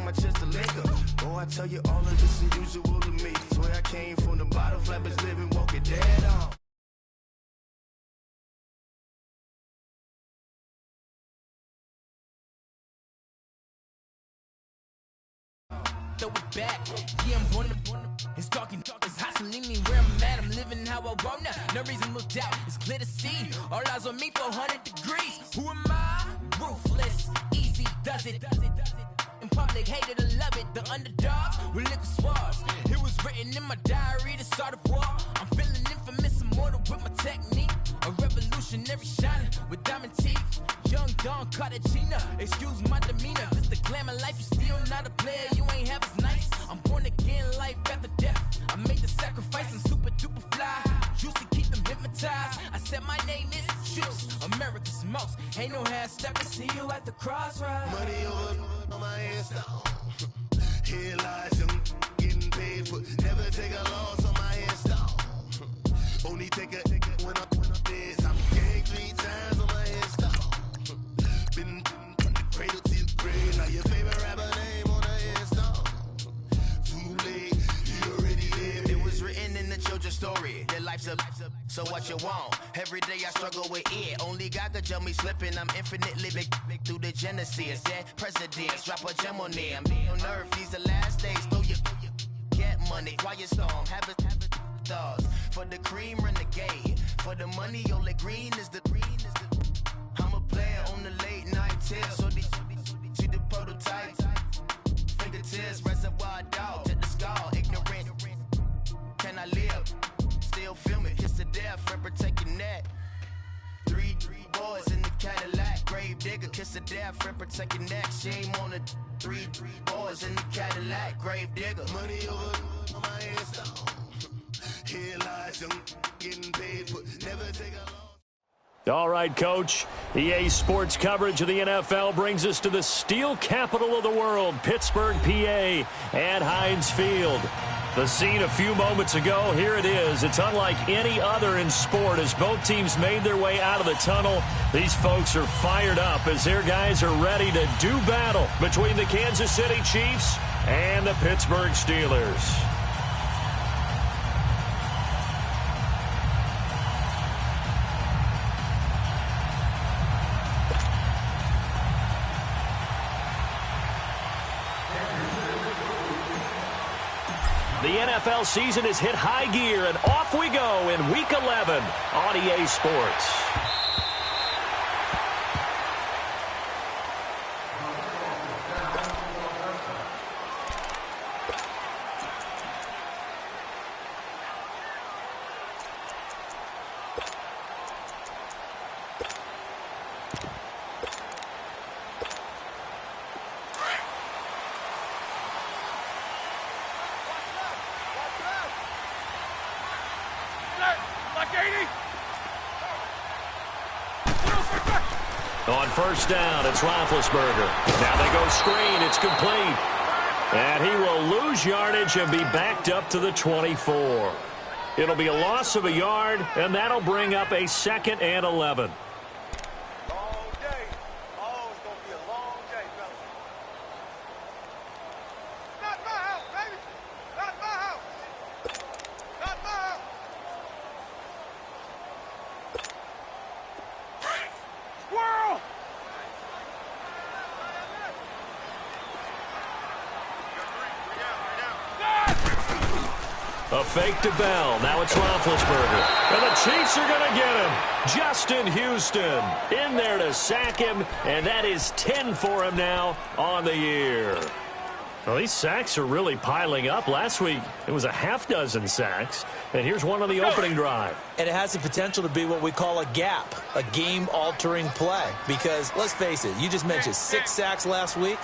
my chest to liquor. Oh, I tell you all of this unusual to me. Swear I came from the bottom, flappers living, walking dead on. Throw it back, yeah, I'm on the it's talking, it's hustling me where I'm at. I'm living how I want now. No reason to doubt, it's clear to see. All eyes on me, 400 degrees. Who am I? Ruthless, easy, does it. In public, hated or love it. The underdogs with liquor swabs. It was written in my diary, the start of war. I'm feeling infamous, immortal with my technique. A revolutionary shining with diamond teeth. Young Don Cartagena, excuse my demeanor. This the glamour life, you still not a player, you ain't half as nice. I'm born again, life after death. I made the sacrifice, I'm super duper fly. Used to keep them hypnotized. I said my name is Juice, America's most. Ain't no half stepping, see you at the crossroads. Money over on my install. Here lies them getting paid for. Never take a loss on my install. Only take a when I'm dead. I'm gang 3 times on my install. Been from the cradle to the grave. Now your favorite rapper name on the install. Too late, you already lived. It was written in the children's story. Their life's a so what you want? Every day I struggle with it. Only God could jump me slipping. I'm infinitely big through the genesis. That presidents drop a gem on them. On earth, these the last days. Throw your get money. Quiet storm. Have it stars. For the cream, renegade. For the money, only green is the I'm a player on the late night tips. So these see the prototype. Fingertips, reservoir dog. Check the skull. Ignorant. Can I live? Still film it. Kiss to death. Forever taking that. Three boys in the Cadillac. Grave digger. Kiss to death. Forever taking that. Shame on the three boys in the Cadillac. Grave digger. Money over on my install. Here lies them getting paid for. Never take a loss. All right, Coach. EA Sports coverage of the NFL brings us to the steel capital of the world, Pittsburgh, PA, at Heinz Field. The scene a few moments ago, here it is. It's unlike any other in sport as both teams made their way out of the tunnel. These folks are fired up as their guys are ready to do battle between the Kansas City Chiefs and the Pittsburgh Steelers. The NFL season has hit high gear, and off we go in Week 11 on EA Sports. On first down, it's Roethlisberger. Now they go screen. It's complete. And he will lose yardage and be backed up to the 24. It'll be a loss of a yard, and that'll bring up a 2nd and 11. A fake to Bell. Now it's Roethlisberger. And the Chiefs are going to get him. Justin Houston in there to sack him. And that is 10 for him now on the year. Well, these sacks are really piling up. Last week, it was a half-dozen sacks. And here's one on the opening drive. And it has the potential to be what we call a gap, a game-altering play. Because, let's face it, you just mentioned 6 sacks last week.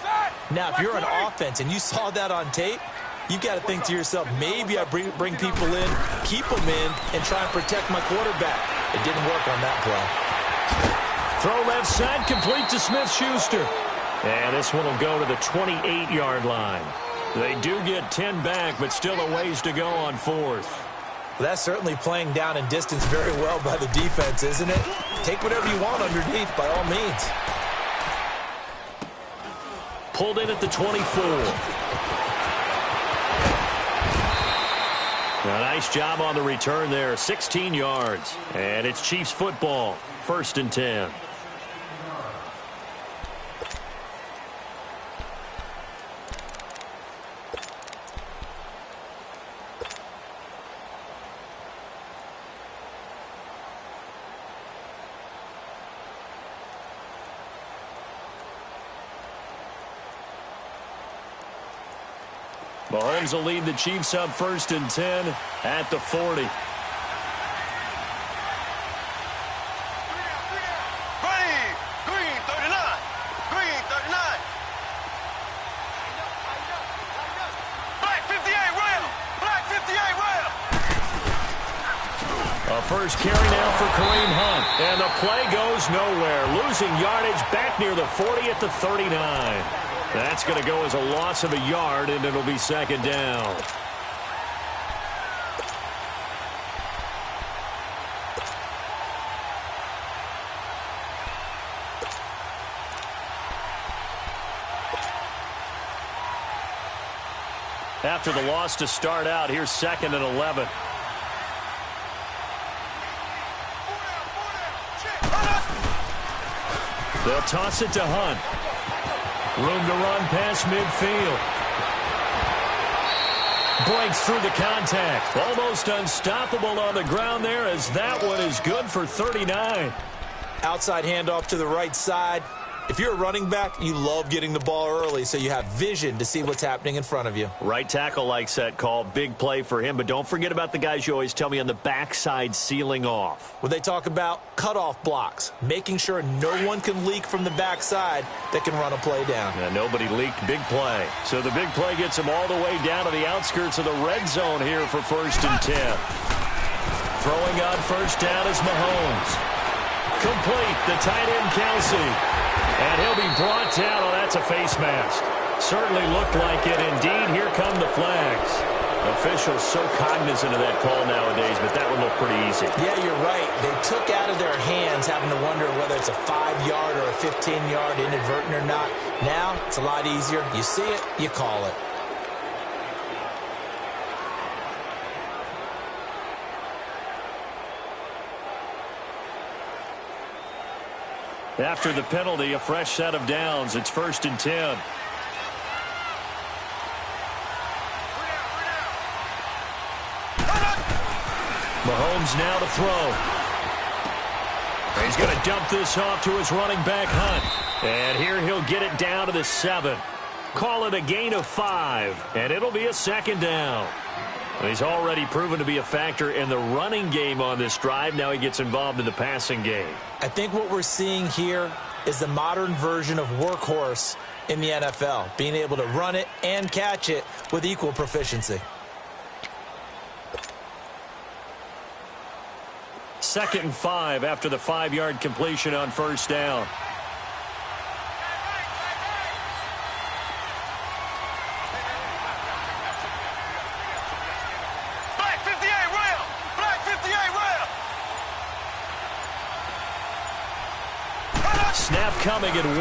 Now, if you're an offense and you saw that on tape, you've got to think to yourself, maybe I bring people in, keep them in, and try and protect my quarterback. It didn't work on that play. Throw left side, complete to Smith-Schuster. And this one will go to the 28-yard line. They do get 10 back, but still a ways to go on 4th. Well, that's certainly playing down in distance very well by the defense, isn't it? Take whatever you want underneath, by all means. pulled in at the 24. A nice job on the return there, 16 yards. And it's Chiefs football, 1st and 10. Mahomes will lead the Chiefs up 1st and 10 at the 40. Green 39. Green 39. Black 58 rail. Black 58 rail. A first carry now for Kareem Hunt. And the play goes nowhere. Losing yardage back near the 40 at the 39. That's going to go as a loss of a yard, and it'll be 2nd down. After the loss to start out, here's 2nd and 11. They'll toss it to Hunt. Room to run past midfield. Breaks through the contact. Almost unstoppable on the ground there, as that one is good for 39. Outside handoff to the right side. If you're a running back, you love getting the ball early so you have vision to see what's happening in front of you. Right tackle likes that call. Big play for him. But don't forget about the guys you always tell me on the backside sealing off. When they talk about cutoff blocks, making sure no one can leak from the backside that can run a play down. Yeah, nobody leaked. Big play. So the big play gets them all the way down to the outskirts of the red zone here for 1st and 10. Throwing on 1st down is Mahomes. Complete. The tight end, Kelsey. And he'll be brought down. Oh, that's a face mask. Certainly looked like it. Indeed, here come the flags. Officials so cognizant of that call nowadays, but that one looked pretty easy. Yeah, you're right. They took out of their hands having to wonder whether it's a 5-yard or a 15-yard inadvertent or not. Now, it's a lot easier. You see it, you call it. After the penalty, a fresh set of downs. It's 1st and 10. Mahomes now to throw. He's going to dump this off to his running back, Hunt. And here he'll get it down to the 7. Call it a gain of 5, and it'll be a 2nd down. He's already proven to be a factor in the running game on this drive. Now he gets involved in the passing game. I think what we're seeing here is the modern version of workhorse in the NFL, being able to run it and catch it with equal proficiency. 2nd and 5 after the 5-yard completion on 1st down. Snap coming at 1,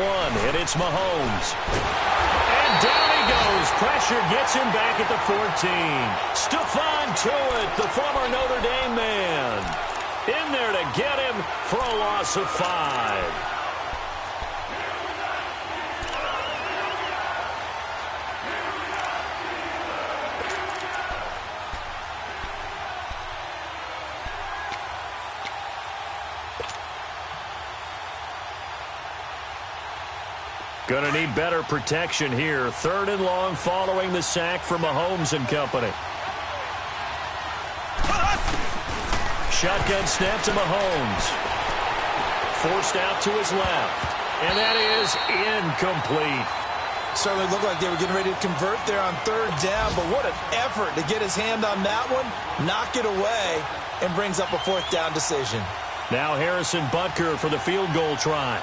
and it's Mahomes. And down he goes. Pressure gets him back at the 14. Stephon Tuitt, the former Notre Dame man, in there to get him for a loss of 5. Going to need better protection here. 3rd and long following the sack from Mahomes and company. Shotgun snap to Mahomes. Forced out to his left. And that is incomplete. Certainly looked like they were getting ready to convert there on 3rd down, but what an effort to get his hand on that one, knock it away, and brings up a 4th down decision. Now Harrison Butker for the field goal try.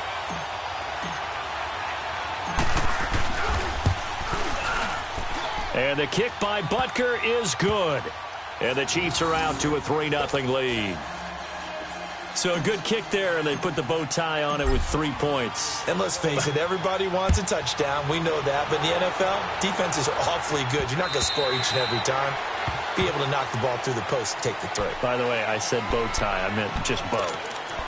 And the kick by Butker is good. And the Chiefs are out to a 3-0 lead. So a good kick there, and they put the bow tie on it with 3 points. And let's face it, everybody wants a touchdown. We know that. But in the NFL, defenses are awfully good. You're not going to score each and every time. Be able to knock the ball through the post and take the throw. By the way, I said bow tie. I meant just bow.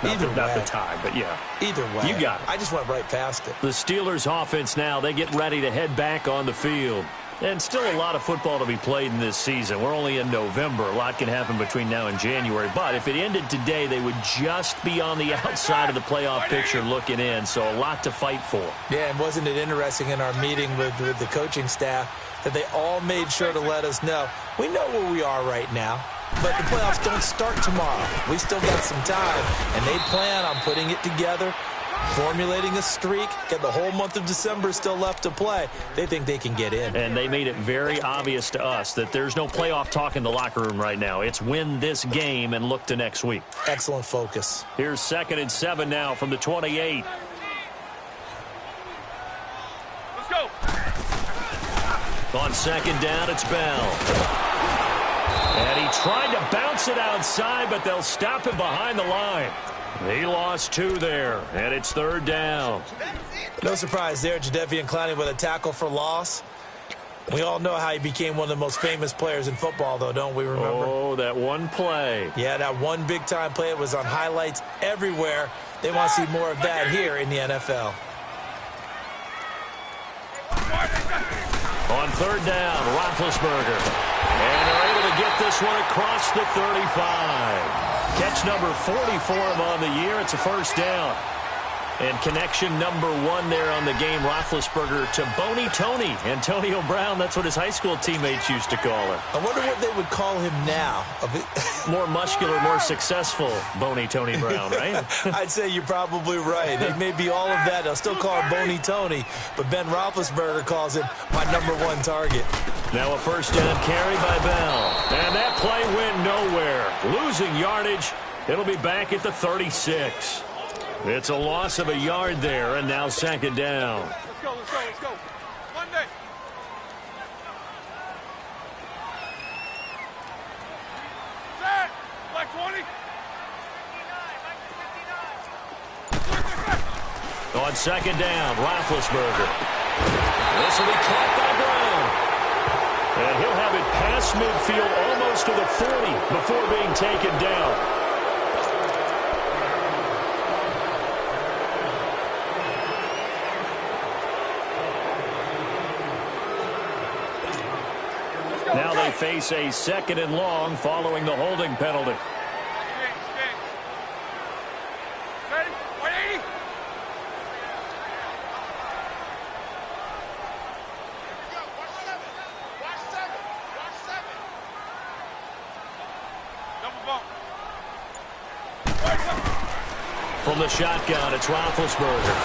Not the tie, but yeah. Either way. You got it. I just went right past it. The Steelers offense now, they get ready to head back on the field. And still a lot of football to be played in this season. We're only in November. A lot can happen between now and January. But if it ended today, they would just be on the outside of the playoff picture looking in. So a lot to fight for. Yeah, and wasn't it interesting in our meeting with the coaching staff that they all made sure to let us know, we know where we are right now, but the playoffs don't start tomorrow. We still got some time, and they plan on putting it together, formulating a streak, get the whole month of December still left to play. They think they can get in. And they made it very obvious to us that there's no playoff talk in the locker room right now. It's win this game and look to next week. Excellent focus. Here's 2nd and 7 now from the 28. Let's go. On 2nd down, it's Bell. And he tried to bounce it outside, but they'll stop him behind the line. He lost 2 there, and it's 3rd down. No surprise there, Jadeveon Clowney with a tackle for loss. We all know how he became one of the most famous players in football, though, don't we remember? Oh, that one play. Yeah, that one big-time play. It was on highlights everywhere. They want to see more of that here in the NFL. On 3rd down, Roethlisberger. And they're able to get this one across the 35. Catch number 40 for him on the year. It's a 1st down. And connection number 1 there on the game, Roethlisberger to Boney Tony. Antonio Brown, that's what his high school teammates used to call him. I wonder what they would call him now. More muscular, more successful Boney Tony Brown, right? I'd say you're probably right. It may be all of that. They'll still call him Boney Tony, but Ben Roethlisberger calls him my number 1 target. Now a 1st down carry by Bell. And that play went nowhere. Losing yardage. It'll be back at the 36. It's a loss of a yard there, and now 2nd down. Let's go, let's go, let's go. Monday. Set. Black 20. On 2nd down, Roethlisberger. This will be caught by Brown. And he'll have it past midfield almost to the 40 before being taken down. Now they face a 2nd and long following the holding penalty. Ready? 180. Watch 7. Double bump. From the shotgun, it's Roethlisberger.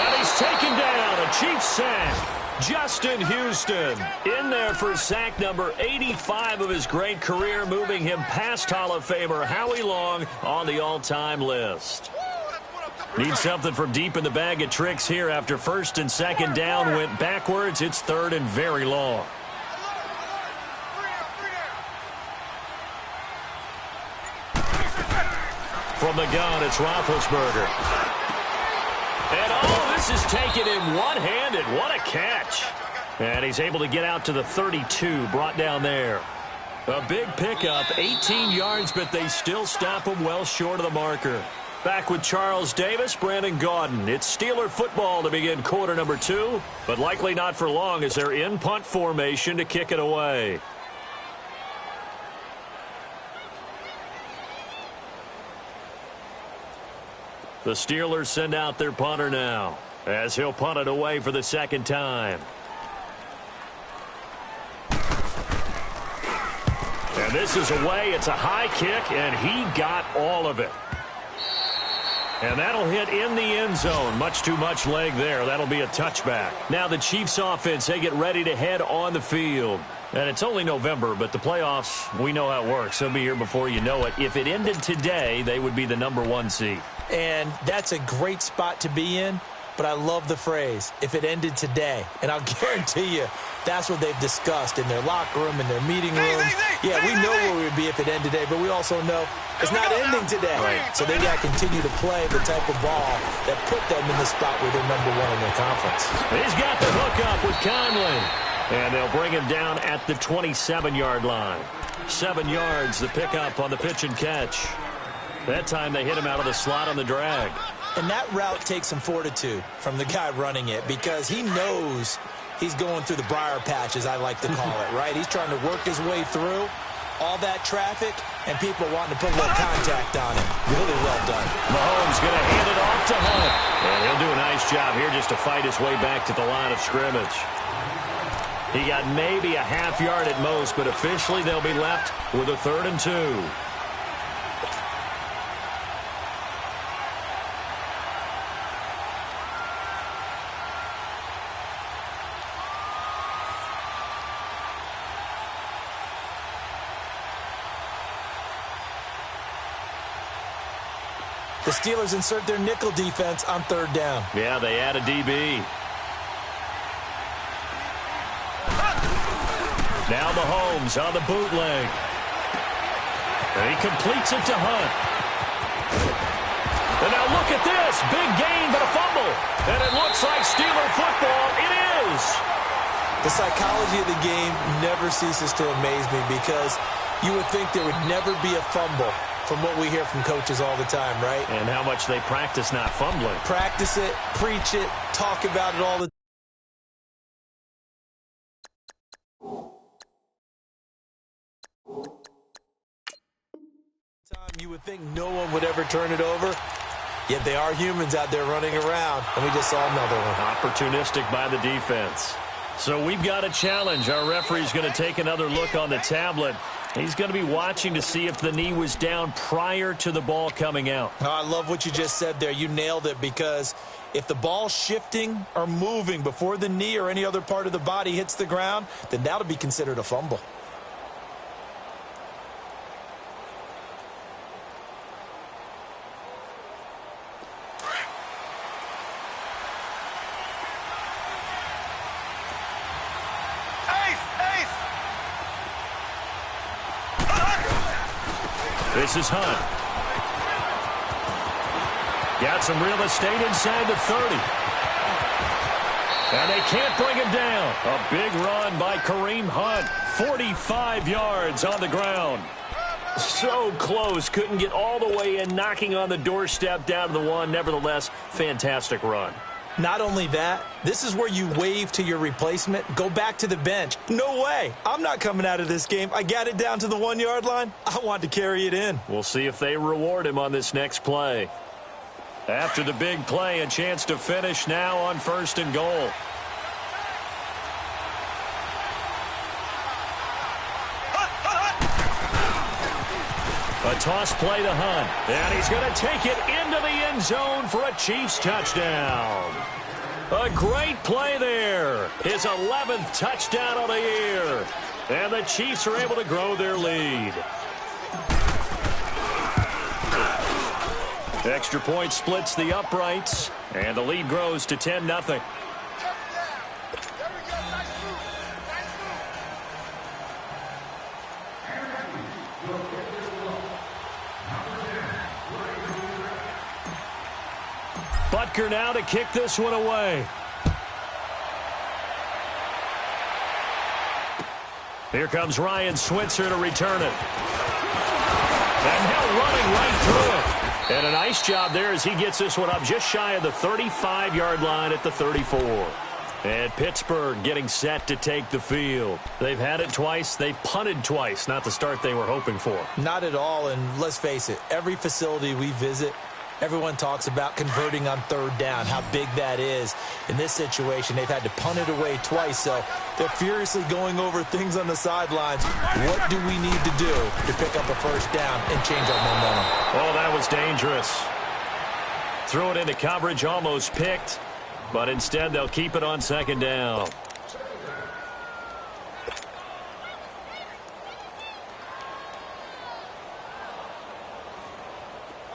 And he's taken down. A Chiefs sack. Justin Houston in there for sack number 85 of his great career, moving him past Hall of Famer Howie Long on the all-time list. Need something from deep in the bag of tricks here after 1st and 2nd down went backwards. It's 3rd and very long. From the gun, it's Roethlisberger. And this is taken in one-handed. What a catch. And he's able to get out to the 32, brought down there. A big pickup, 18 yards, but they still stop him well short of the marker. Back with Charles Davis, Brandon Gaudin. It's Steeler football to begin quarter number 2, but likely not for long as they're in punt formation to kick it away. The Steelers send out their punter now, as he'll punt it away for the 2nd time. And this is away. It's a high kick, and he got all of it. And that'll hit in the end zone. Much too much leg there. That'll be a touchback. Now the Chiefs offense, they get ready to head on the field. And it's only November, but the playoffs, we know how it works. They'll be here before you know it. If it ended today, they would be the number 1 seed. And that's a great spot to be in, but I love the phrase, if it ended today. And I'll guarantee you, That's what they've discussed in their locker room, in their meeting rooms. Yeah, we know where we would be if it ended today, but we also know it's not ending today. Right. So they got to continue to play the type of ball that put them in the spot where they're number one in their conference. He's got the hook up with Conley. And they'll bring him down at the 27-yard line. 7 yards, the pickup on the pitch and catch. That time they hit him out of the slot on the drag. And that route takes some fortitude from the guy running it because he knows he's going through the briar patch, as I like to call it, right? He's trying to work his way through all that traffic, and people wanting to put a little contact on him. Really well done. Mahomes going to hand it off to Hunt. And he'll do a nice job here just to fight his way back to the line of scrimmage. He got maybe a half yard at most, but officially they'll be left with a 3rd and 2. The Steelers insert their nickel defense on 3rd down. Yeah, they add a DB. Now Mahomes on the bootleg. And he completes it to Hunt. And now look at this. Big gain, but a fumble. And it looks like Steeler football. It is. The psychology of the game never ceases to amaze me because you would think there would never be a fumble from what we hear from coaches all the time, right? And how much they practice not fumbling. Practice it, preach it, talk about it all the time. You would think no one would ever turn it over, yet they are humans out there running around, and we just saw another one. Opportunistic by the defense. So we've got a challenge. Our referee's going to take another look on the tablet. He's going to be watching to see if the knee was down prior to the ball coming out. Oh, I love what you just said there. You nailed it, because if the ball's shifting or moving before the knee or any other part of the body hits the ground, then that'll be considered a fumble. This is Hunt. Got some real estate inside the 30. And they can't bring him down. A big run by Kareem Hunt. 45 yards on the ground. So close. Couldn't get all the way in, knocking on the doorstep down to the 1. Nevertheless, fantastic run. Not only that, this is where you wave to your replacement, go back to the bench. No way. I'm not coming out of this game. I got it down to the 1-yard line. I want to carry it in. We'll see if they reward him on this next play. After the big play, a chance to finish now on 1st and goal. A toss play to Hunt. And he's going to take it into the end zone for a Chiefs touchdown. A great play there. His 11th touchdown of the year. And the Chiefs are able to grow their lead. Extra point splits the uprights. And the lead grows to 10-0. Butker now to kick this one away. Here comes Ryan Switzer to return it. And now running right through it. And a nice job there as he gets this one up just shy of the 35-yard line at the 34. And Pittsburgh getting set to take the field. They've had it twice. They've punted twice. Not the start they were hoping for. Not at all, and let's face it, every facility we visit, everyone talks about converting on 3rd down, how big that is. In this situation, they've had to punt it away twice, so they're furiously going over things on the sidelines. What do we need to do to pick up a 1st down and change our momentum? Oh, that was dangerous. Threw it into coverage, almost picked, but instead they'll keep it on 2nd down.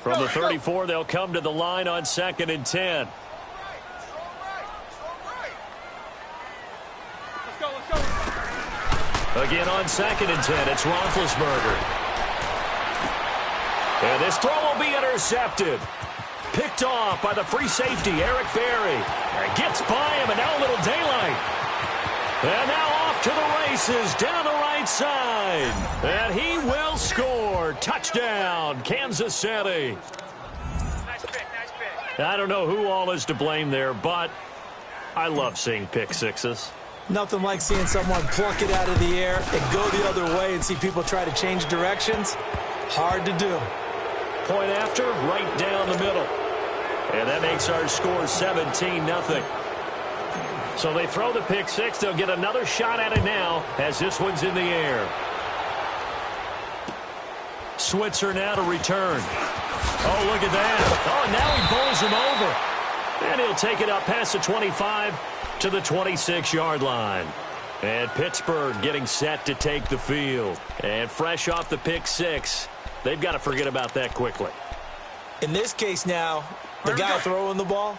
From the 34, they'll come to the line on 2nd and 10. Let's go, let's go. Again on 2nd and 10, it's Roethlisberger. And this throw will be intercepted. Picked off by the free safety, Eric Berry. And gets by him, and now a little daylight. And now off to the races, down the right side. And he will score. Touchdown, Kansas City. Nice pick. I don't know who all is to blame there, but I love seeing pick sixes. Nothing like seeing someone pluck it out of the air and go the other way and see people try to change directions. Hard to do. Point after, right down the middle. And that makes our score 17-0. So they throw the pick six. They'll get another shot at it now as this one's in the air. Switzer now to return. Oh, look at that. Oh, and now he bowls him over. And he'll take it up past the 25 to the 26-yard line. And Pittsburgh getting set to take the field. And fresh off the pick six, they've got to forget about that quickly. In this case now, the guy throwing the ball,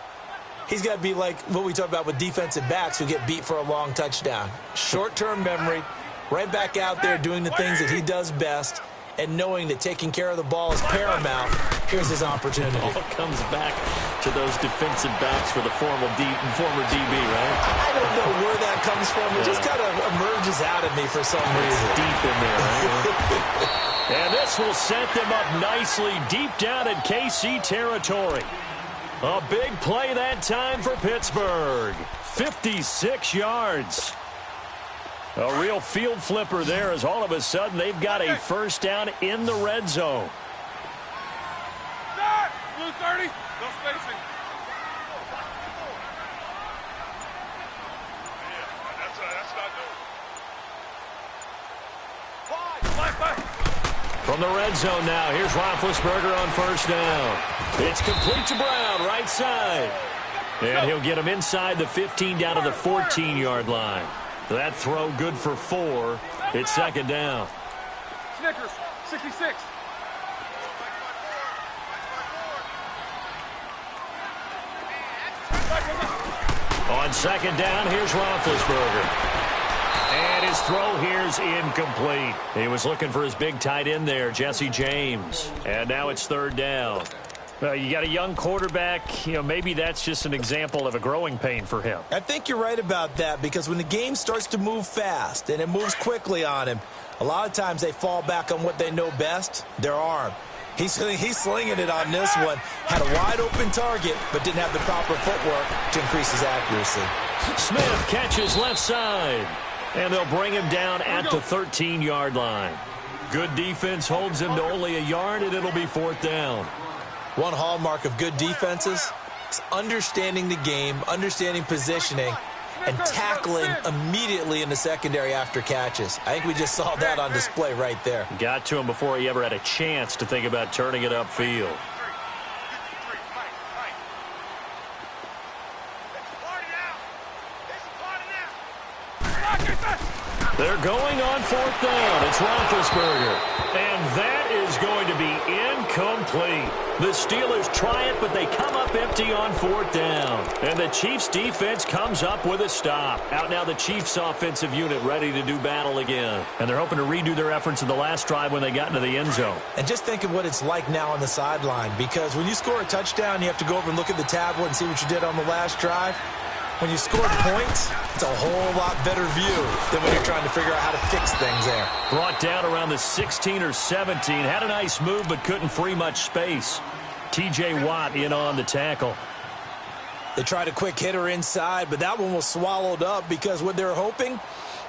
he's got to be like what we talk about with defensive backs who get beat for a long touchdown. Short-term memory, right back out there doing the things that he does best, and knowing that taking care of the ball is paramount. Here's his opportunity. All comes back to those defensive backs for the former DB, right? I don't know where that comes from. It just kind of emerges out of me for some reason. Deep in there, right? And this will set them up nicely deep down in KC territory. A big play that time for Pittsburgh. 56 yards. A real field flipper there as all of a sudden they've got a first down in the red zone. Blue 30. No spacing. That's not good. Five. From the red zone now, here's Roethlisberger on first down. It's complete to Brown, right side. And he'll get him inside the 15 down to the 14-yard line. That throw good for 4. It's second down. Snickers, 66. On second down, here's Roethlisberger. And his throw here's incomplete. He was looking for his big tight end there, Jesse James. And now it's third down. Well, you got a young quarterback. Maybe that's just an example of a growing pain for him. I think you're right about that, because when the game starts to move fast and it moves quickly on him, a lot of times they fall back on what they know best, their arm. He's slinging it on this one. Had a wide-open target, but didn't have the proper footwork to increase his accuracy. Smith catches left side. And they'll bring him down at the 13-yard line. Good defense holds him to only a yard, and it'll be fourth down. One hallmark of good defenses is understanding the game, understanding positioning, and tackling immediately in the secondary after catches. I think we just saw that on display right there. Got to him before he ever had a chance to think about turning it upfield. They're going on fourth down. It's Roethlisberger. And that is going to be incomplete. The Steelers try it, but they come up empty on fourth down. And the Chiefs' defense comes up with a stop. Out now the Chiefs' offensive unit ready to do battle again. And they're hoping to redo their efforts in the last drive when they got into the end zone. And just think of what it's like now on the sideline, because when you score a touchdown, you have to go over and look at the tablet and see what you did on the last drive. When you score points, it's a whole lot better view than when you're trying to figure out how to fix things there. Brought down around the 16 or 17. Had a nice move, but couldn't free much space. T.J. Watt in on the tackle. They tried a quick hitter inside, but that one was swallowed up because what they're hoping,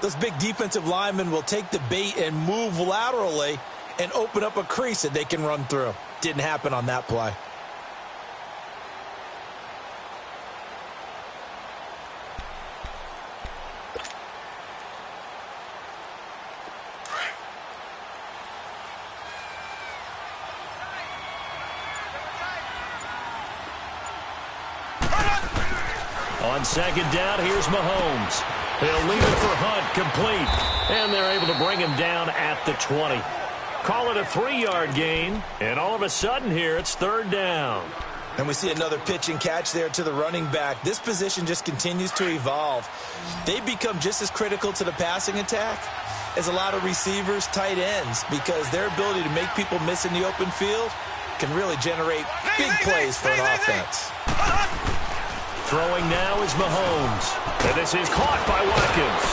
those big defensive linemen will take the bait and move laterally and open up a crease that they can run through. Didn't happen on that play. On second down, here's Mahomes. He'll leave it for Hunt, complete. And they're able to bring him down at the 20. Call it a 3-yard gain. And all of a sudden here, it's third down. And we see another pitch and catch there to the running back. This position just continues to evolve. They become just as critical to the passing attack is a lot of receivers, tight ends, because their ability to make people miss in the open field can really generate big plays for an offense. Throwing now is Mahomes. And this is caught by Watkins.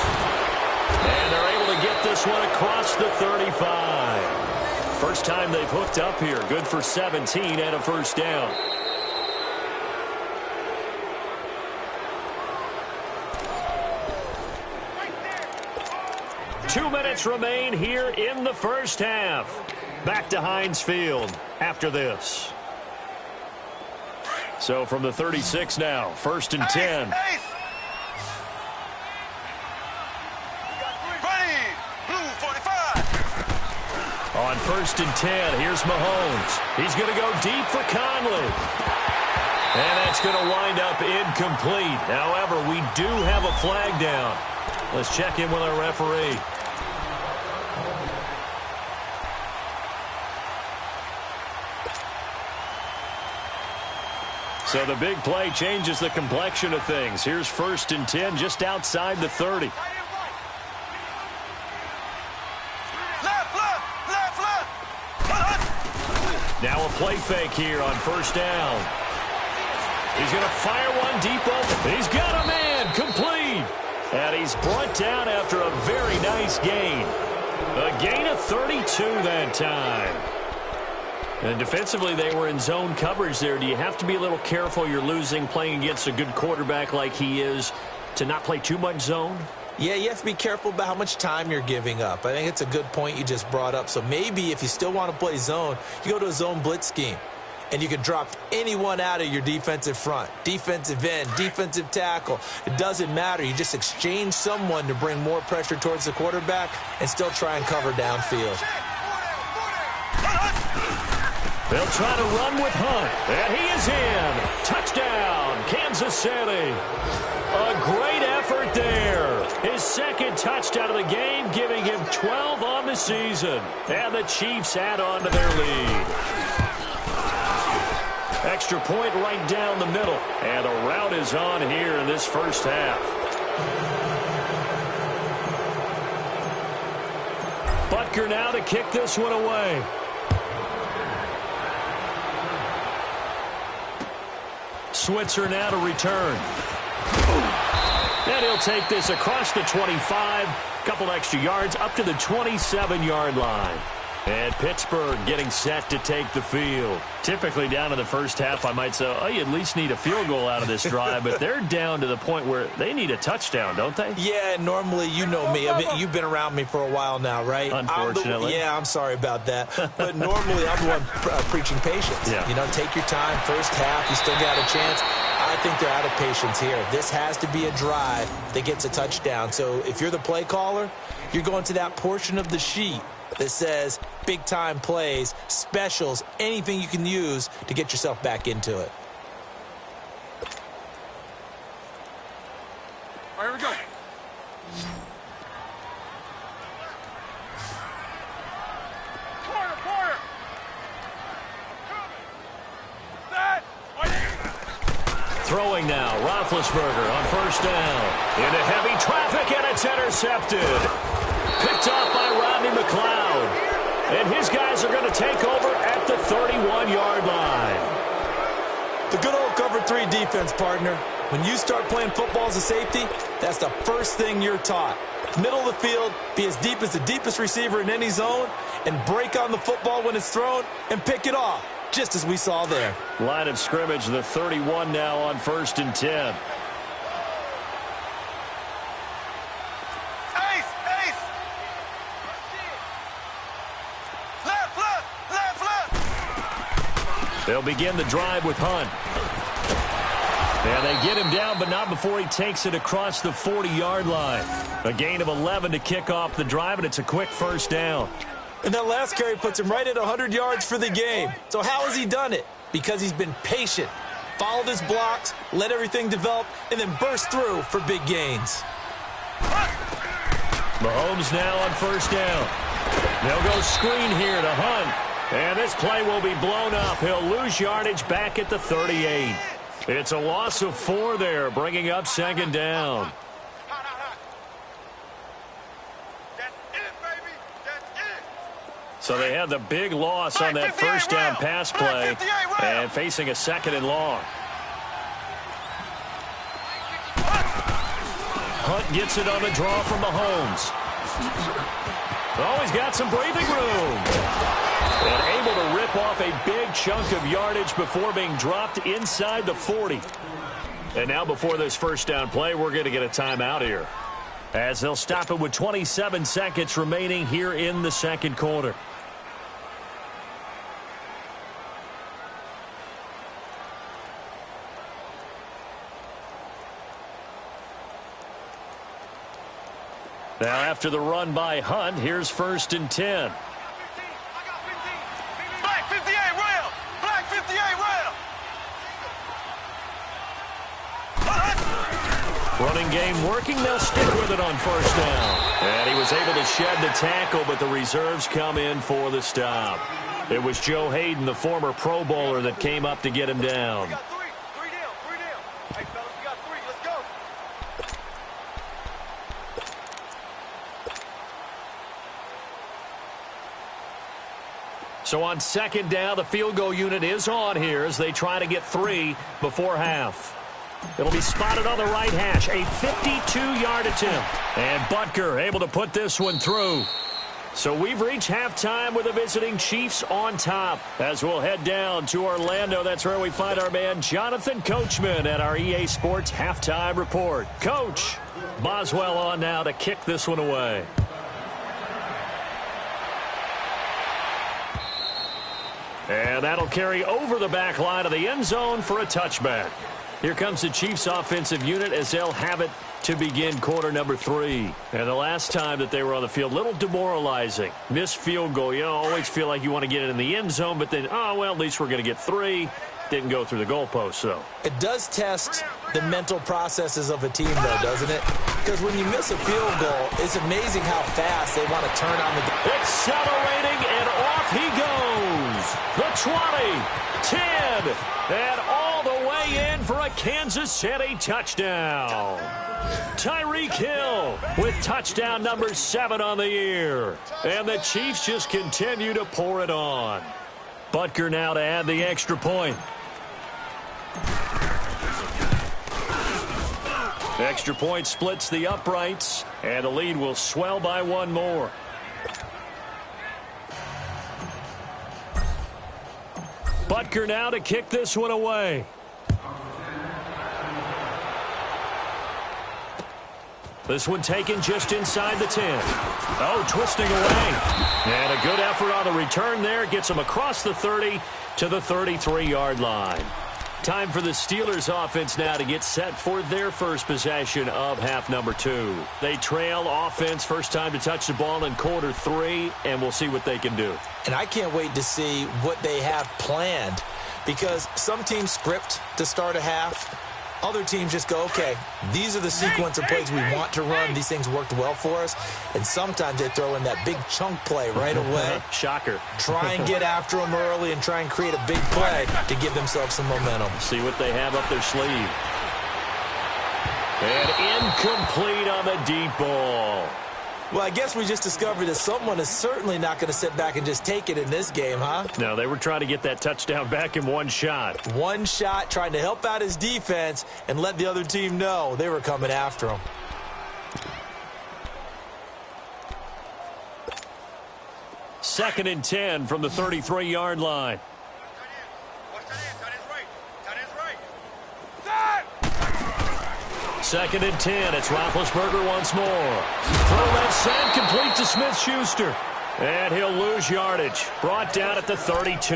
And they're able to get this one across the 35. First time they've hooked up here. Good for 17 and a first down. Two minutes remain here in the first half. Back to Heinz Field after this. So from the 36 now, 1st and 10. On 1st and 10, here's Mahomes. He's going to go deep for Conley. And that's going to wind up incomplete. However, we do have a flag down. Let's check in with our referee. So the big play changes the complexion of things. Here's 1st and 10 just outside the 30. Now a play fake here on 1st down. He's going to fire one deep open. He's got a man complete. And he's brought down after a very nice gain. A gain of 32 that time. And defensively, they were in zone coverage there. Do you have to be a little careful? You're losing, playing against a good quarterback like he is, to not play too much zone? Yeah, you have to be careful about how much time you're giving up. I think it's a good point you just brought up. So maybe if you still want to play zone, you go to a zone blitz scheme. And you can drop anyone out of your defensive front, defensive end, defensive tackle. It doesn't matter. You just exchange someone to bring more pressure towards the quarterback and still try and cover downfield. They'll try to run with Hunt, and he is in. Touchdown, Kansas City. A great effort there. His second touchdown of the game, giving him 12 on the season. And the Chiefs add on to their lead. Extra point right down the middle. And the rout is on here in this first half. Butker now to kick this one away. Switzer now to return. And he'll take this across the 25. Couple extra yards up to the 27-yard line. And Pittsburgh getting set to take the field. Typically down in the first half, I might say, oh, you at least need a field goal out of this drive. But they're down to the point where they need a touchdown, don't they? Yeah, normally, you know me. I mean, you've been around me for a while now, right? Unfortunately. I'm sorry about that. But normally, I'm the one preaching patience. Yeah. You know, take your time. First half, you still got a chance. I think they're out of patience here. This has to be a drive that gets a touchdown. So if you're the play caller, you're going to that portion of the sheet that says big-time plays, specials, anything you can use to get yourself back into it. All right, here we go. Corner. That. Throwing now, Roethlisberger on 1st down. Into heavy traffic, and it's intercepted. Picked off by Rodney McLeod. And his guys are going to take over at the 31-yard line. The good old cover 3 defense, partner. When you start playing football as a safety, that's the first thing you're taught. Middle of the field, be as deep as the deepest receiver in any zone, and break on the football when it's thrown and pick it off, just as we saw there. Line of scrimmage, the 31 now on 1st and 10. They'll begin the drive with Hunt. And they get him down, but not before he takes it across the 40-yard line. A gain of 11 to kick off the drive, and it's a quick first down. And that last carry puts him right at 100 yards for the game. So how has he done it? Because he's been patient, followed his blocks, let everything develop, and then burst through for big gains. Mahomes now on 1st down. They'll go screen here to Hunt. And this play will be blown up. He'll lose yardage back at the 38. It's a loss of 4 there, bringing up 2nd down. So they had the big loss on that first down pass play and facing a 2nd and long. Hunt gets it on the draw from Mahomes. Oh, he's got some breathing room. And able to rip off a big chunk of yardage before being dropped inside the 40. And now before this first down play, we're going to get a timeout here, as they'll stop it with 27 seconds remaining here in the second quarter. Now after the run by Hunt, here's 1st and 10. Black 58, rail! Black 58, rail! Running game working. They'll stick with it on 1st down. And he was able to shed the tackle, but the reserves come in for the stop. It was Joe Hayden, the former Pro Bowler, that came up to get him down. We got three down. Hey, fellas, we got 3. Let's go. So on 2nd down, the field goal unit is on here as they try to get 3 before half. It'll be spotted on the right hash. A 52-yard attempt. And Butker able to put this one through. So we've reached halftime with the visiting Chiefs on top. As we'll head down to Orlando, that's where we find our man Jonathan Coachman at our EA Sports Halftime Report. Coach, Boswell on now to kick this one away. And that'll carry over the back line of the end zone for a touchback. Here comes the Chiefs offensive unit as they'll have it to begin quarter number 3. And the last time that they were on the field, little demoralizing. Missed field goal. You always feel like you want to get it in the end zone, but then, oh, well, at least we're going to get 3. Didn't go through the goalpost, though. It does test the mental processes of a team, though, doesn't it? Because when you miss a field goal, it's amazing how fast they want to turn on the game. Accelerating, and off he goes. The 20, 10, and all the way in for a Kansas City touchdown. Tyreek Hill with touchdown number 7 on the year. And the Chiefs just continue to pour it on. Butker now to add the extra point. Extra point splits the uprights, and the lead will swell by 1 more. Butker now to kick this one away. This one taken just inside the 10. Oh, twisting away. And a good effort on the return there. Gets him across the 30 to the 33-yard line. Time for the Steelers offense now to get set for their first possession of half number 2. They trail offense, first time to touch the ball in quarter 3, and we'll see what they can do. And I can't wait to see what they have planned, because some teams script to start a half. Other teams just go, okay, these are the sequence of plays we want to run. These things worked well for us. And sometimes they throw in that big chunk play right away. Shocker. Try and get after them early and try and create a big play to give themselves some momentum. See what they have up their sleeve. And incomplete on the deep ball. Well, I guess we just discovered that someone is certainly not going to sit back and just take it in this game, huh? No, they were trying to get that touchdown back in one shot. One shot, trying to help out his defense and let the other team know they were coming after him. Second and 10 from the 33-yard line. Second and 10. It's Roethlisberger once more. Throw left side, complete to Smith-Schuster. And he'll lose yardage. Brought down at the 32.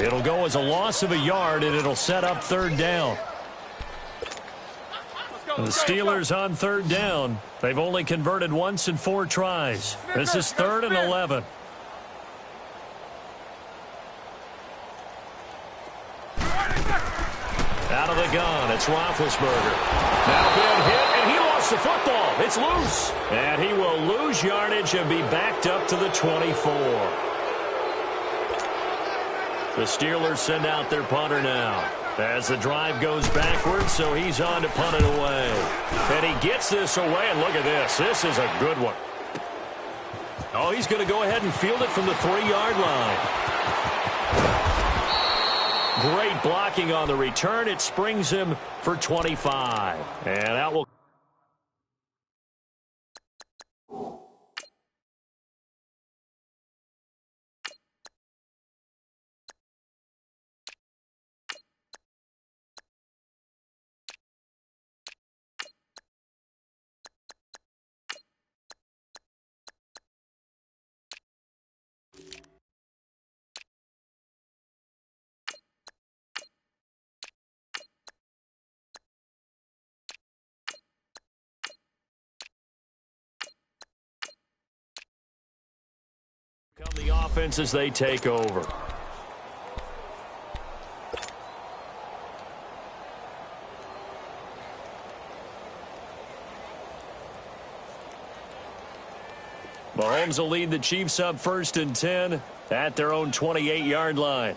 It'll go as a loss of a yard, and it'll set up third down. The Steelers on third down. They've only converted once in 4 tries. This is 3rd and 11. Out of the gun, it's Roethlisberger. Now being hit, and he lost the football. It's loose. And he will lose yardage and be backed up to the 24. The Steelers send out their punter now as the drive goes backwards, so he's on to punt it away. And he gets this away, and look at this. This is a good one. Oh, he's going to go ahead and field it from the 3-yard line. Great blocking on the return. It springs him for 25. And that will... Come the offense as they take over. Mahomes will lead the Chiefs up 1st and 10 at their own 28-yard line.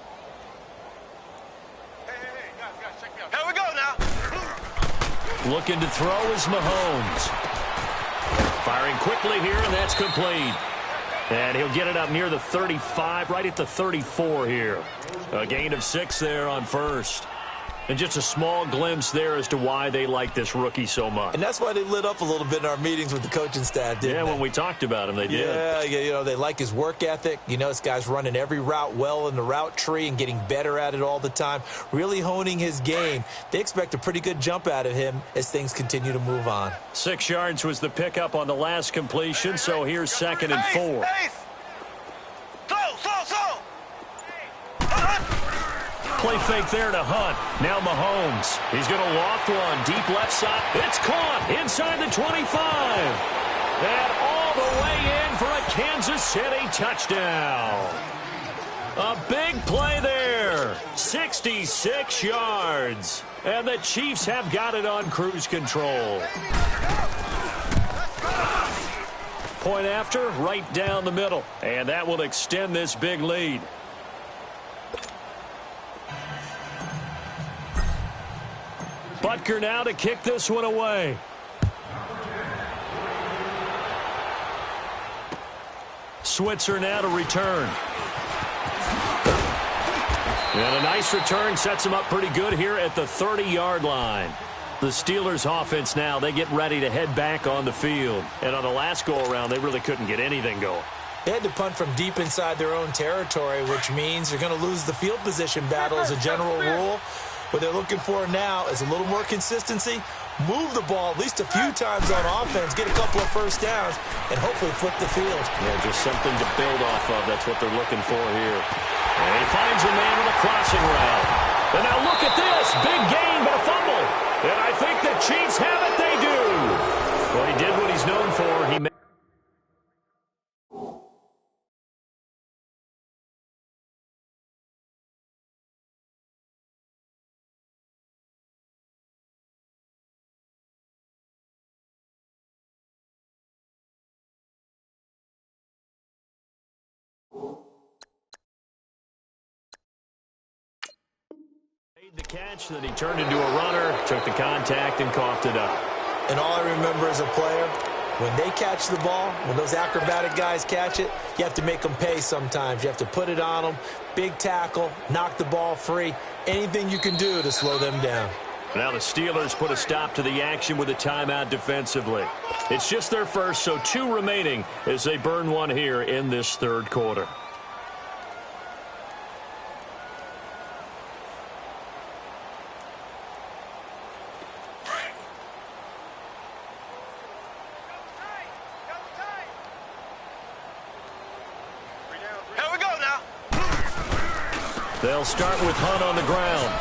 Hey, guys, check me out. Here we go now. Looking to throw is Mahomes. Firing quickly here, and that's complete. And he'll get it up near the 35, right at the 34 here. A gain of 6 there on first. And just a small glimpse there as to why they like this rookie so much. And that's why they lit up a little bit in our meetings with the coaching staff, didn't they? When we talked about him, they did. Yeah, you know, they like his work ethic. You know, this guy's running every route well in the route tree and getting better at it all the time, really honing his game. They expect a pretty good jump out of him as things continue to move on. 6 yards was the pickup on the last completion, so here's 2nd and 4. Slow. Play fake there to Hunt. Now Mahomes. He's going to loft one. Deep left side. It's caught inside the 25. And all the way in for a Kansas City touchdown. A big play there. 66 yards. And the Chiefs have got it on cruise control. Point after, right down the middle. And that will extend this big lead. Butker now to kick this one away. Switzer now to return. And a nice return sets him up pretty good here at the 30-yard line. The Steelers offense now, they get ready to head back on the field. And on the last go-around, they really couldn't get anything going. They had to punt from deep inside their own territory, which means they're going to lose the field position battle as a general rule. What they're looking for now is a little more consistency, move the ball at least a few times on offense, get a couple of first downs, and hopefully flip the field. Yeah, just something to build off of. That's what they're looking for here. And he finds a man with a crossing route. And now look at this. Big gain, but a fumble. And I think the Chiefs have it. They do. Well, he did what he's known for. He made the catch, then he turned into a runner, took the contact, and coughed it up. And all I remember as a player, when they catch the ball, when those acrobatic guys catch it, you have to make them pay sometimes. You have to put it on them, big tackle, knock the ball free, anything you can do to slow them down. Now the Steelers put a stop to the action with a timeout defensively. It's just their first, so 2 remaining as they burn one here in this 3rd quarter. They'll start with Hunt on the ground.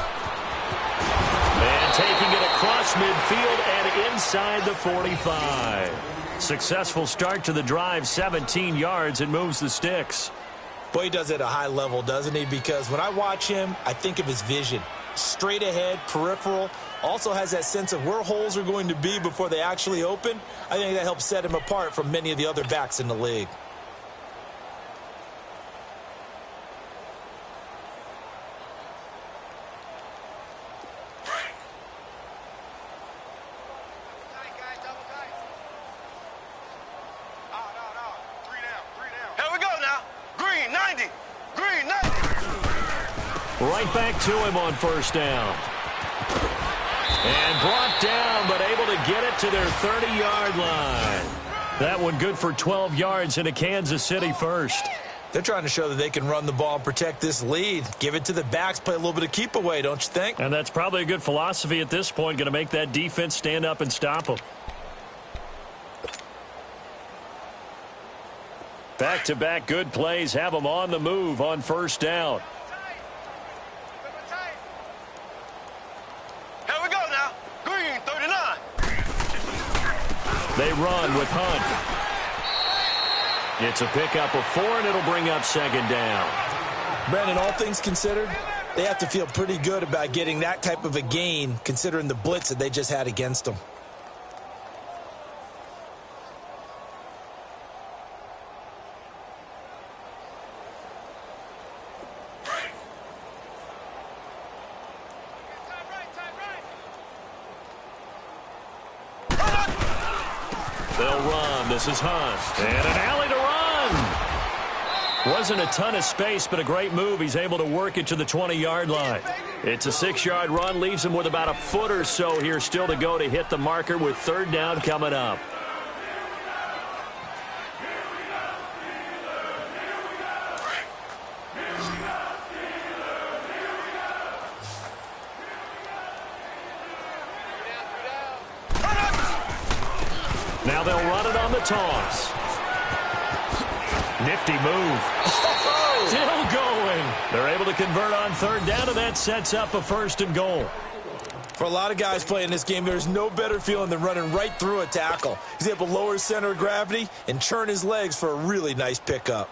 And taking it across midfield and inside the 45. Successful start to the drive, 17 yards, and moves the sticks. Boy, he does it at a high level, doesn't he? Because when I watch him, I think of his vision. Straight ahead, peripheral. Also has that sense of where holes are going to be before they actually open. I think that helps set him apart from many of the other backs in the league. 90. Green, 90. Right back to him on first down. And brought down, but able to get it to their 30-yard line. That one good for 12 yards into Kansas City first. They're trying to show that they can run the ball and protect this lead. Give it to the backs, play a little bit of keep away, don't you think? And that's probably a good philosophy at this point, going to make that defense stand up and stop them. Back-to-back good plays have them on the move on first down. Here we go now. Green, 39. They run with Hunt. It's a pickup of 4, and it'll bring up second down. Brandon, all things considered, they have to feel pretty good about getting that type of a gain, considering the blitz that they just had against them. They'll run. This is Hunt. And an alley to run. Wasn't a ton of space, but a great move. He's able to work it to the 20-yard line. It's a 6-yard run. Leaves him with about a foot or so here still to go to hit the marker with third down coming up. Now they'll run it on the toss. Nifty move. Still going. They're able to convert on third down, and that sets up a first and goal. For a lot of guys playing this game, there's no better feeling than running right through a tackle. He's able to lower his center of gravity and churn his legs for a really nice pickup.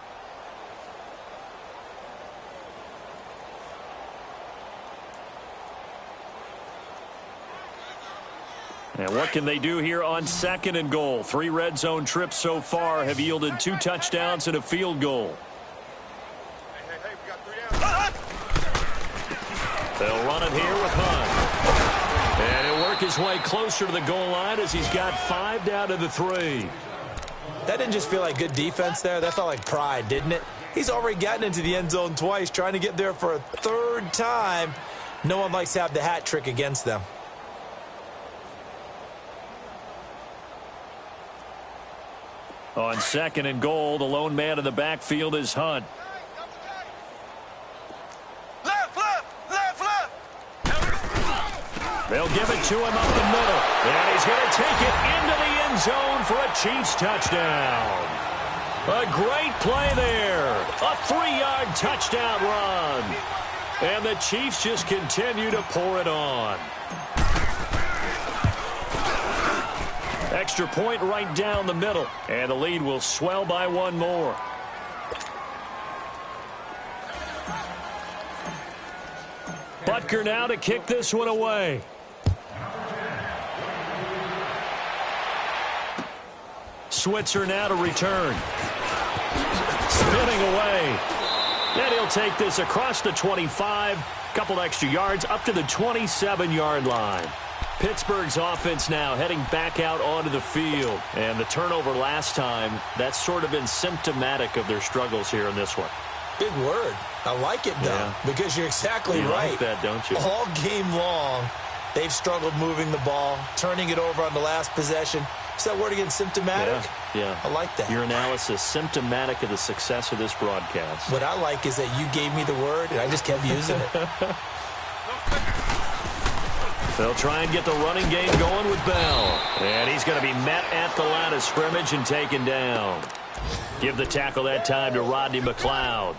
And what can they do here on second and goal? 3 red zone trips so far have yielded 2 touchdowns and a field goal. Hey, we got 3 down. They'll run it here with Hunt. And he'll work his way closer to the goal line as he's got 5 down to the 3. That didn't just feel like good defense there. That felt like pride, didn't it? He's already gotten into the end zone twice, trying to get there for a 3rd time. No one likes to have the hat trick against them. On second and goal, the lone man in the backfield is Hunt. Left. They'll give it to him up the middle. And he's going to take it into the end zone for a Chiefs touchdown. A great play there. A 3-yard touchdown run. And the Chiefs just continue to pour it on. Extra point right down the middle. And the lead will swell by 1 more. Butker now to kick this one away. Switzer now to return. Spinning away. And he'll take this across the 25. Couple extra yards up to the 27-yard line. Pittsburgh's offense now heading back out onto the field. And the turnover last time, that's sort of been symptomatic of their struggles here in this one. Big word. I like it, though, because you're exactly right. You like that, don't you? All game long, they've struggled moving the ball, turning it over on the last possession. Is that word again, symptomatic? Yeah. I like that. Your analysis, symptomatic of the success of this broadcast. What I like is that you gave me the word, and I just kept using it. They'll try and get the running game going with Bell. And he's going to be met at the line of scrimmage and taken down. Give the tackle that time to Rodney McLeod.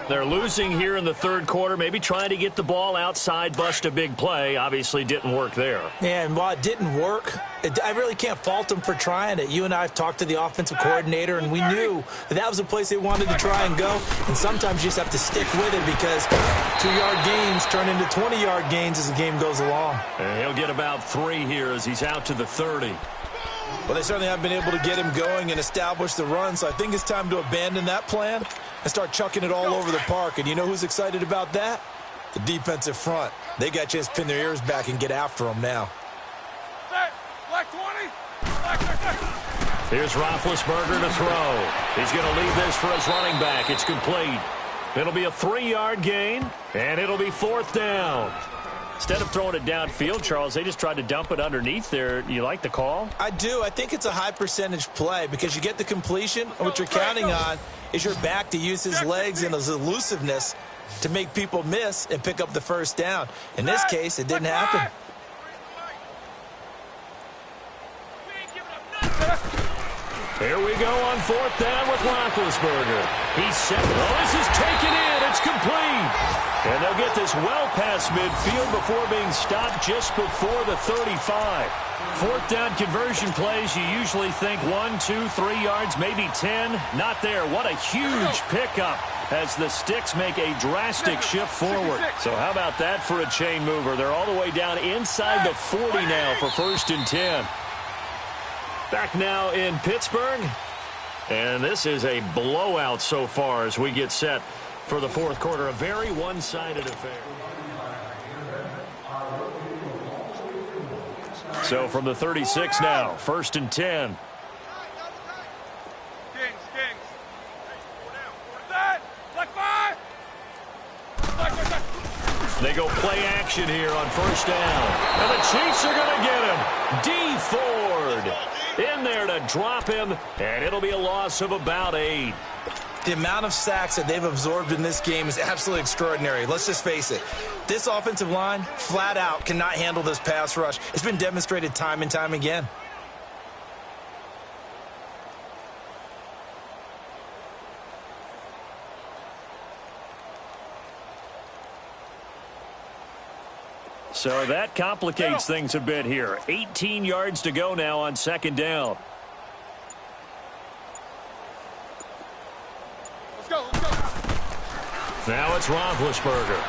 They're losing here in the 3rd quarter, maybe trying to get the ball outside, bust a big play. Obviously didn't work there. And while it didn't work, I really can't fault them for trying it. You and I have talked to the offensive coordinator, and we knew that was a place they wanted to try and go. And sometimes you just have to stick with it because 2-yard gains turn into 20-yard gains as the game goes along. And he'll get about 3 here as he's out to the 30. Well, they certainly haven't been able to get him going and establish the run, so I think it's time to abandon that plan and start chucking it all over the park. And you know who's excited about that? The defensive front. They got a chance to pin their ears back and get after him now. Black 20. Black. Here's Roethlisberger to throw. He's going to leave this for his running back. It's complete. It'll be a 3-yard gain, and it'll be 4th down. Instead of throwing it downfield, Charles, they just tried to dump it underneath there. You like the call? I do. I think it's a high percentage play because you get the completion, and what you're counting on is your back to use his legs and his elusiveness to make people miss and pick up the first down. In this case, it didn't happen. Here we go on 4th down with Roethlisberger. He's set. Oh, this is taken in. It's complete. And they'll get this well past midfield before being stopped just before the 35. 4th down conversion plays, you usually think 1, 2, 3 yards, maybe 10. Not there. What a huge pickup as the Sticks make a drastic shift forward. So how about that for a chain mover? They're all the way down inside the 40 now for 1st and 10. Back now in Pittsburgh. And this is a blowout so far as we get set for the 4th quarter. A very one-sided affair. So from the 36 now, 1st and 10. They go play action here on 1st down. And the Chiefs are going to get him. D. Ford in there to drop him, and it'll be a loss of about 8. The amount of sacks that they've absorbed in this game is absolutely extraordinary. Let's just face it. This offensive line, flat out, cannot handle this pass rush. It's been demonstrated time and time again. So that complicates things a bit here. 18 yards to go now on 2nd down. Let's go, let's go. Now it's Roethlisberger.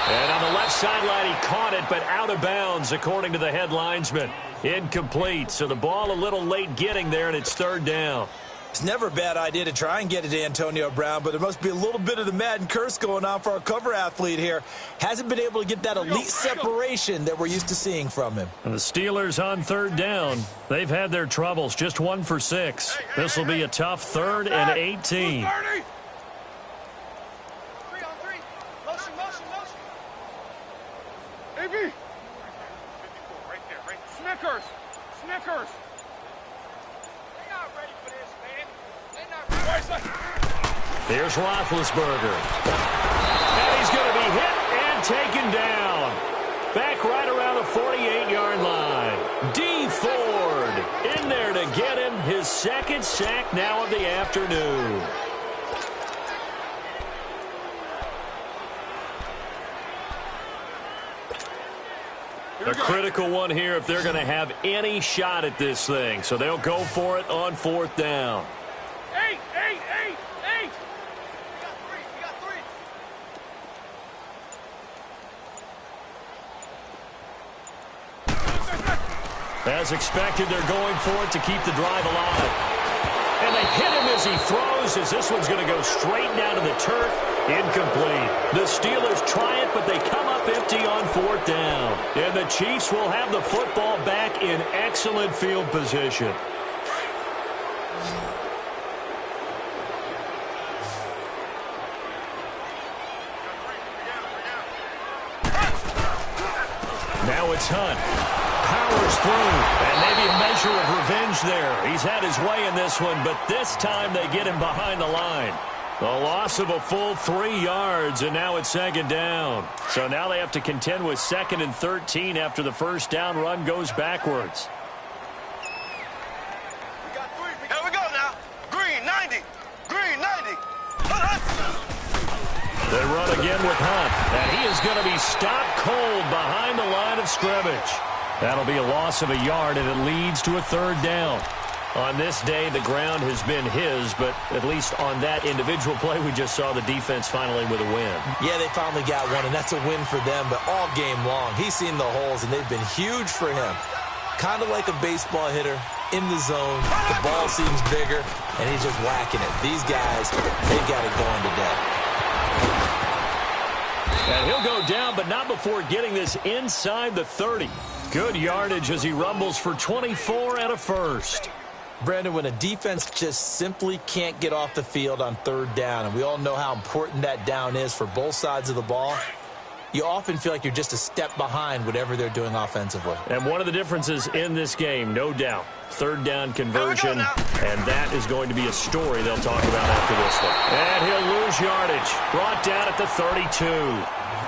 And on the left sideline, he caught it, but out of bounds, according to the head linesman. Incomplete. So the ball a little late getting there, and it's 3rd down. It's never a bad idea to try and get it to Antonio Brown, but there must be a little bit of the Madden curse going on for our cover athlete here. Hasn't been able to get that elite separation that we're used to seeing from him. And the Steelers on 3rd down. They've had their troubles, just 1 for 6. This will be a tough 3rd and 18. 3 on 3. Motion, motion, motion. AB. 54, right there, right. Snickers. Snickers. They're not ready for this, man. They're not ready. Here's Roethlisberger. And he's going to be hit and taken down. Back right around the 48-yard line. D. Ford in there to get him his 2nd sack now of the afternoon. A critical one here if they're going to have any shot at this thing. So they'll go for it on 4th down. 8. We got 3. As expected, they're going for it to keep the drive alive. And they hit him as he throws, as this one's going to go straight down to the turf. Incomplete. The Steelers try it, but they come up empty on 4th down. And the Chiefs will have the football back in excellent field position. Now it's Hunt. Powers through, and maybe a measure of revenge there. He's had his way in this one, but this time they get him behind the line. The loss of a full 3 yards, and now it's 2nd down. So now they have to contend with 2nd and 13 after the 1st down run goes backwards. We got 3. Here we go now. Green, 90. Green, 90. They run again with Hunt, and he is going to be stopped cold behind the line of scrimmage. That'll be a loss of a yard, and it leads to a 3rd down. On this day, the ground has been his, but at least on that individual play, we just saw the defense finally with a win. Yeah, they finally got one, and that's a win for them, but all game long, he's seen the holes, and they've been huge for him. Kind of like a baseball hitter in the zone. The ball seems bigger, and he's just whacking it. These guys, they got it going today. And he'll go down, but not before getting this inside the 30. Good yardage as he rumbles for 24 and a first. Brandon, when a defense just simply can't get off the field on third down, and we all know how important that down is for both sides of the ball, you often feel like you're just a step behind whatever they're doing offensively. And one of the differences in this game, no doubt, third down conversion, and that is going to be a story they'll talk about after this one. And he'll lose yardage, brought down at the 32.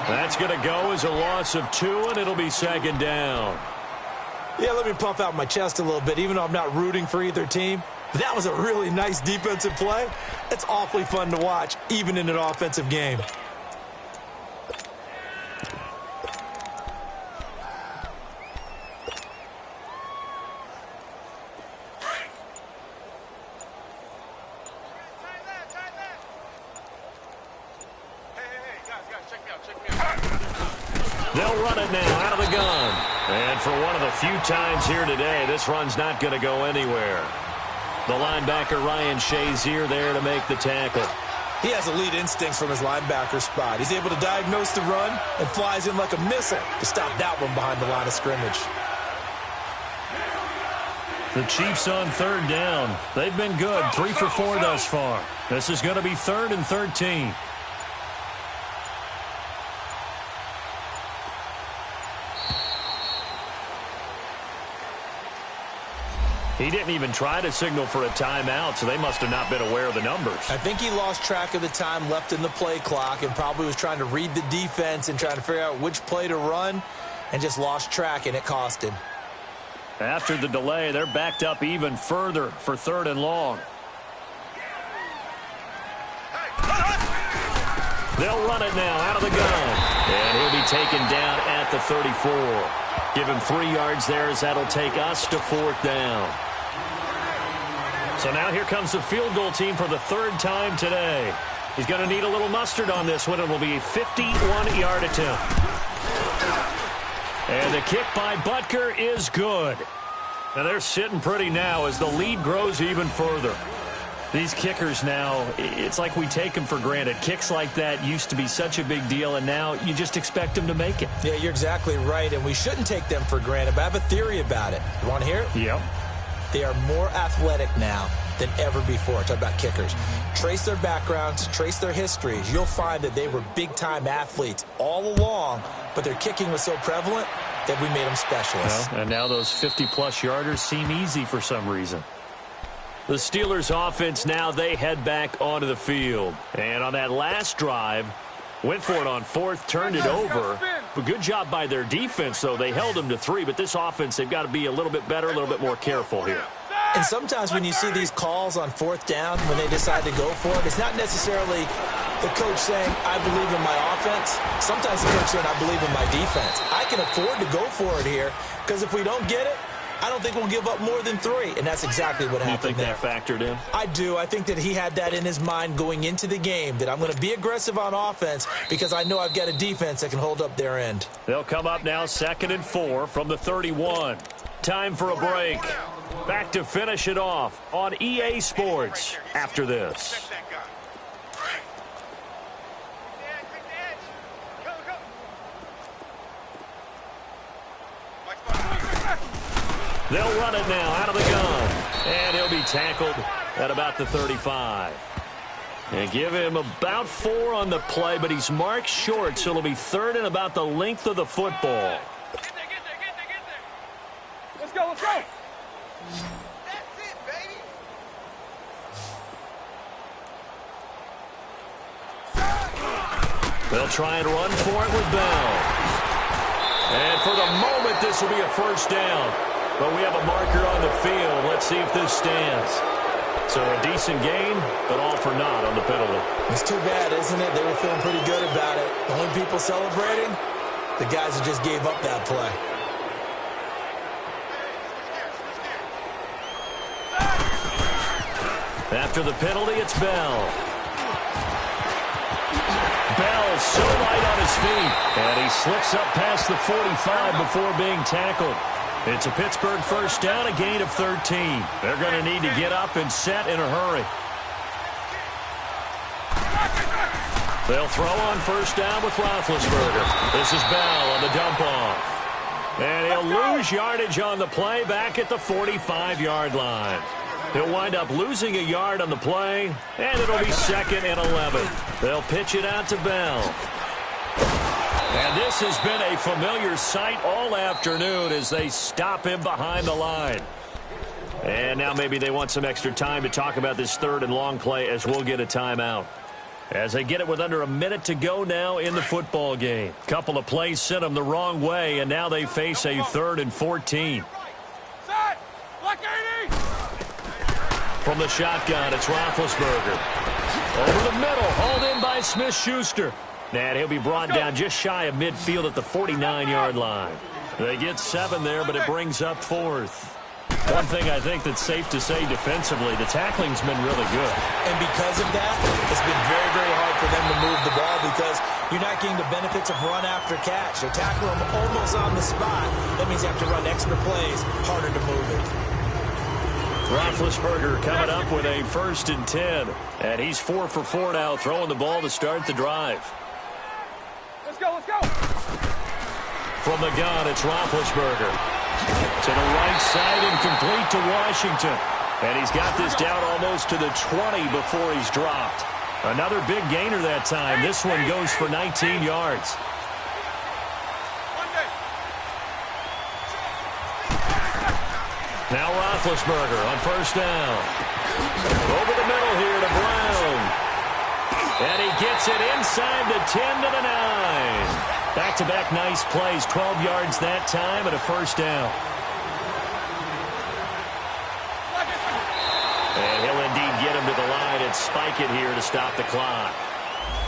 That's going to go as a loss of 2, and it'll be second down. Yeah, let me puff out my chest a little bit, even though I'm not rooting for either team. That was a really nice defensive play. It's awfully fun to watch, even in an offensive game. They'll run it now out of the gun. And for one of the few times here today, this run's not going to go anywhere. The linebacker, Ryan Shazier, there to make the tackle. He has elite instincts from his linebacker spot. He's able to diagnose the run and flies in like a missile to stop that one behind the line of scrimmage. The Chiefs on third down. They've been good, 3 for 4 thus far. This is going to be 3rd and 13. He didn't even try to signal for a timeout, so they must have not been aware of the numbers. I think he lost track of the time left in the play clock and probably was trying to read the defense and trying to figure out which play to run and just lost track, and it cost him. After the delay, they're backed up even further for 3rd and long. They'll run it now out of the gun. And he'll be taken down at the 34. Give him 3 yards there as that'll take us to 4th down. So now here comes the field goal team for the 3rd time today. He's going to need a little mustard on this one. It will be a 51-yard attempt. And the kick by Butker is good. Now they're sitting pretty now as the lead grows even further. These kickers now, it's like we take them for granted. Kicks like that used to be such a big deal, and now you just expect them to make it. Yeah, you're exactly right, and we shouldn't take them for granted, but I have a theory about it. You want to hear it? Yep. They are more athletic now than ever before. Talk about kickers. Trace their backgrounds, trace their histories. You'll find that they were big-time athletes all along, but their kicking was so prevalent that we made them specialists. Well, and now those 50-plus yarders seem easy for some reason. The Steelers offense now, they head back onto the field. And on that last drive, went for it on 4th, turned it over. But good job by their defense, though. They held them to 3, but this offense, they've got to be a little bit better, a little bit more careful here. And sometimes when you see these calls on 4th down, when they decide to go for it, it's not necessarily the coach saying, I believe in my offense. Sometimes the coach saying, I believe in my defense. I can afford to go for it here, because if we don't get it, I don't think we'll give up more than 3, and that's exactly what happened there. You think that factored in? I do. I think that he had that in his mind going into the game, that I'm going to be aggressive on offense because I know I've got a defense that can hold up their end. They'll come up now 2nd and 4 from the 31. Time for a break. Back to finish it off on EA Sports after this. They'll run it now out of the gun. And he'll be tackled at about the 35. And give him about 4 on the play, but he's marked short, so it'll be 3rd and about the length of the football. Get there. Let's go. That's it, baby. They'll try and run for it with Bell. And for the moment, this will be a 1st down. But we have a marker on the field. Let's see if this stands. So a decent gain, but all for naught on the penalty. It's too bad, isn't it? They were feeling pretty good about it. The only people celebrating, the guys who just gave up that play. After the penalty, it's Bell. Bell so light on his feet. And he slips up past the 45 before being tackled. It's a Pittsburgh 1st down, a gain of 13. They're going to need to get up and set in a hurry. They'll throw on 1st down with Roethlisberger. This is Bell on the dump-off. And he'll lose yardage on the play back at the 45-yard line. He'll wind up losing a yard on the play, and it'll be 2nd and 11. They'll pitch it out to Bell. And this has been a familiar sight all afternoon as they stop him behind the line. And now maybe they want some extra time to talk about this 3rd and long play as we'll get a timeout. As they get it with under a minute to go now in the football game. Couple of plays sent them the wrong way, and now they face a 3rd and 14. From the shotgun, it's Roethlisberger. Over the middle, hauled in by Smith-Schuster. And he'll be brought down just shy of midfield at the 49-yard line. They get 7 there, but it brings up 4th. One thing I think that's safe to say defensively, the tackling's been really good. And because of that, it's been very, very hard for them to move the ball because you're not getting the benefits of run after catch. They tackle them almost on the spot. That means you have to run extra plays, harder to move it. Roethlisberger coming up with a 1st and 10. And he's 4 for 4 now, throwing the ball to start the drive. Let's go, let's go. From the gun, it's Roethlisberger. To the right side and complete to Washington. And he's got this down almost to the 20 before he's dropped. Another big gainer that time. This one goes for 19 yards. Now Roethlisberger on 1st down. Over the middle here to Brown. And he gets it inside the 10 to the 9. Back-to-back nice plays. 12 yards that time and a 1st down. And he'll indeed get him to the line and spike it here to stop the clock.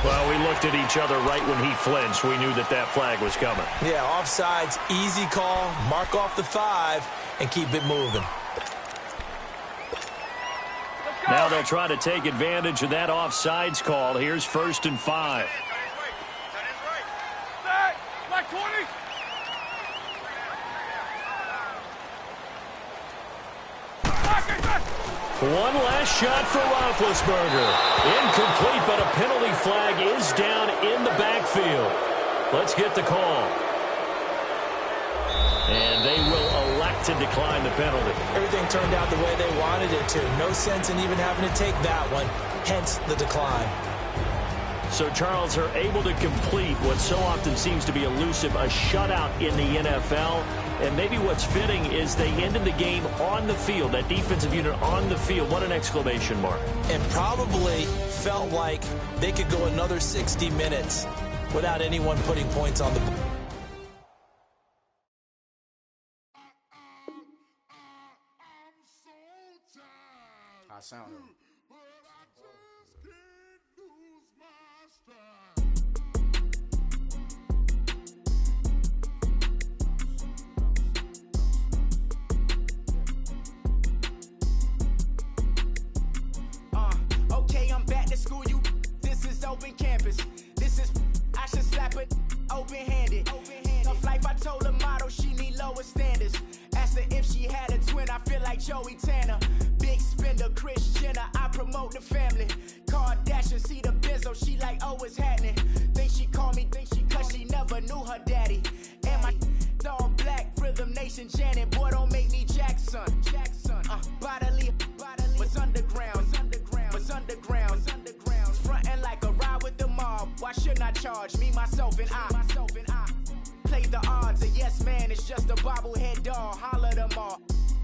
Well, we looked at each other right when he flinched. We knew that that flag was coming. Yeah, offsides, easy call. Mark off the 5 and keep it moving. Now they'll try to take advantage of that offsides call. Here's 1st and 5. Black 20. One last shot for Roethlisberger. Incomplete, but a penalty flag is down in the backfield. Let's get the call. And they will elect to decline the penalty. Everything turned out the way they wanted it to. No sense in even having to take that one, hence the decline. So, Charles, are able to complete what so often seems to be elusive, a shutout in the NFL. And maybe what's fitting is they ended the game on the field, that defensive unit on the field. What an exclamation mark. And probably felt like they could go another 60 minutes without anyone putting points on the board. I sound it. Okay, I'm back to school, you. This is open campus. This is, I should slap it open-handed. Tough life, I told her motto, she need lower standards. Asked her if she had a twin, I feel like Joey Tanner. Big spender, Kris Jenner, I promote the family. Kardashian, see the Benzo, she like, oh, it's happening. Think she called me, cause she never knew her daddy. And my all black, Rhythm Nation, Janet, boy, don't make me Jackson. Bodily, what's underground, what's underground, frontin' like a ride with the mob. Why shouldn't I charge me, myself, and I? Play the odds, a yes man, it's just a bobblehead doll. Holler them all.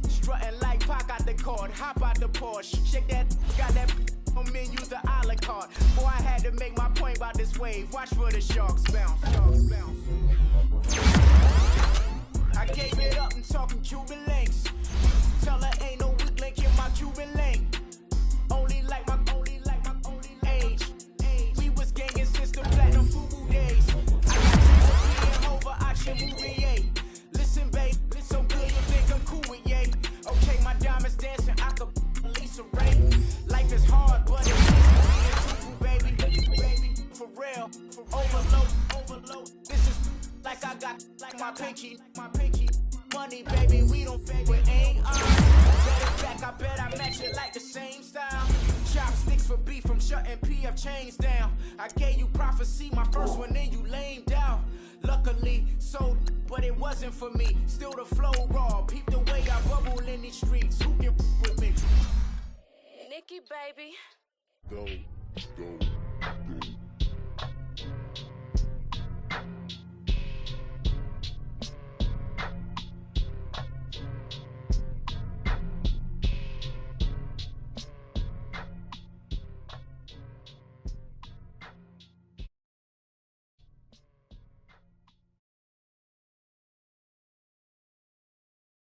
Strutting like Pac out the court, hop out the Porsche. Shake that, got that on menu, the a la carte. Boy, I had to make my point about this wave. Watch for the sharks bounce. I gave it up and talking Cuban links. Tell her ain't no weak link in my Cuban link. Only like my age. We was gangin' since the platinum FUBU days. I got being over, I should move it, yay. Listen, babe, it's so good you think I'm cool with yay. Okay, my diamonds dancing, I could Lisa Ray. Life is hard, but it's easy being truthful, baby. For real, overload. This is like I got like my pinky. Money, baby, we don't pay with aim. Better back, I bet I match it like the same style. Chopsticks for beef from shutting PF chains down. I gave you prophecy, my first one, then you lamed out. Luckily, so, but it wasn't for me. Still the flow raw. Peep the way I bubble in these streets. Who can with me? Nike, baby. Go, go.